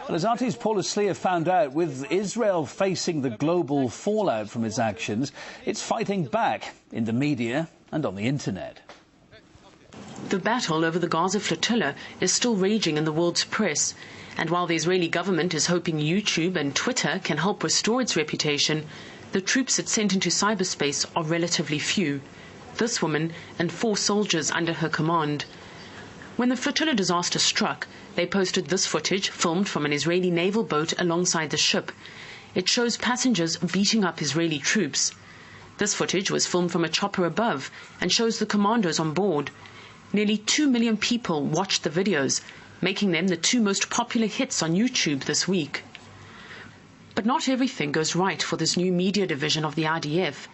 Well, as RT's Paula Sleer found out, with Israel facing the global fallout from its actions, it's fighting back in the media and on the internet. The battle over the Gaza flotilla is still raging in the world's press, and while the Israeli government is hoping YouTube and Twitter can help restore its reputation, the troops it sent into cyberspace are relatively few. This woman and 4 soldiers under her command. When the flotilla disaster struck, they posted this footage filmed from an Israeli naval boat alongside the ship. It shows passengers beating up Israeli troops. This footage was filmed from a chopper above and shows the commandos on board. Nearly 2 million people watched the videos, making them the 2 most popular hits on YouTube this week. But not everything goes right for this new media division of the IDF,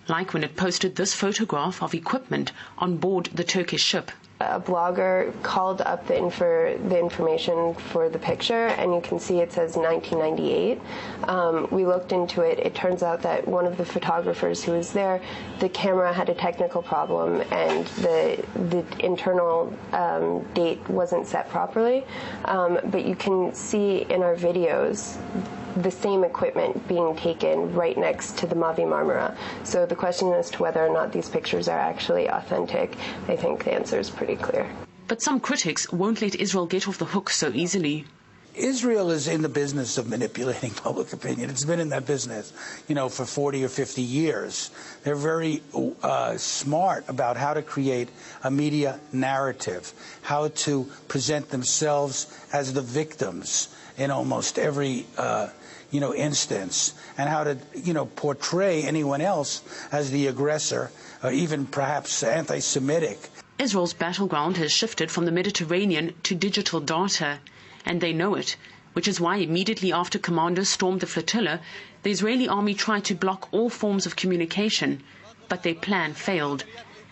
like when it posted this photograph of equipment on board the Turkish ship. A blogger called up the information for the picture, and you can see it says 1998. We looked into it. It turns out that one of the photographers who was there, the camera had a technical problem, and the internal date wasn't set properly. But you can see in our videos the same equipment being taken right next to the Mavi Marmara. So the question as to whether or not these pictures are actually authentic, I think the answer is pretty clear. But some critics won't let Israel get off the hook so easily. Israel is in the business of manipulating public opinion. It's been in that business, for 40 or 50 years. They're very smart about how to create a media narrative, how to present themselves as the victims in almost every instance, and how to, portray anyone else as the aggressor, or even perhaps anti-Semitic. Israel's battleground has shifted from the Mediterranean to digital data, and they know it, which is why immediately after commandos stormed the flotilla, the Israeli army tried to block all forms of communication, but their plan failed,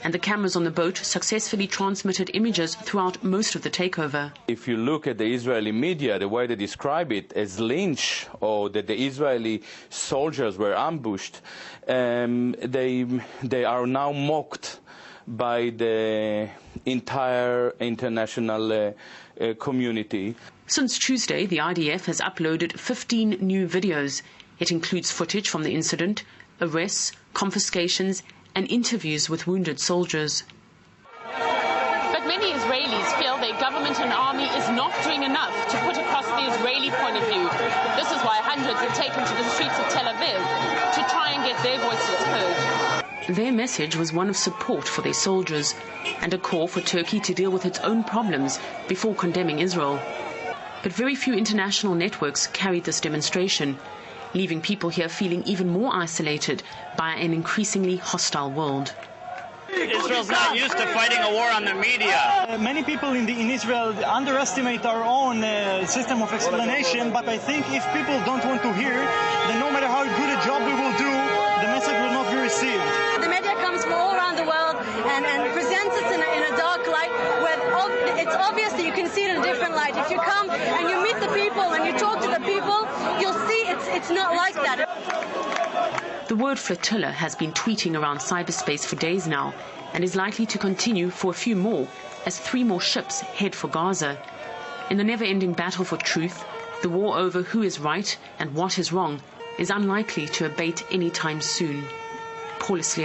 and the cameras on the boat successfully transmitted images throughout most of the takeover. If you look at the Israeli media, the way they describe it as lynch, or that the Israeli soldiers were ambushed, they are now mocked by the entire international community. Since Tuesday, the IDF has uploaded 15 new videos. It includes footage from the incident, arrests, confiscations, and interviews with wounded soldiers. But many Israelis feel their government and army is not doing enough to put across the Israeli point of view. This is why hundreds have taken to the streets of Tel Aviv to try and get their voices heard. Their message was one of support for their soldiers and a call for Turkey to deal with its own problems before condemning Israel. But very few international networks carried this demonstration, leaving people here feeling even more isolated by an increasingly hostile world. Israel's not used to fighting a war on the media. Many people in Israel underestimate our own system of explanation, but I think if people don't want to hear, then no matter how good a job we will do, the message will not be received. The media comes from all around the world and presents it in a dark light, where it's obvious that you can see it in a different light. If you come and you meet the people and you talk to the people, you'll see it's not like that. The word flotilla has been tweeting around cyberspace for days now and is likely to continue for a few more as 3 more ships head for Gaza. In the never-ending battle for truth, the war over who is right and what is wrong is unlikely to abate anytime soon. Paula Sleer.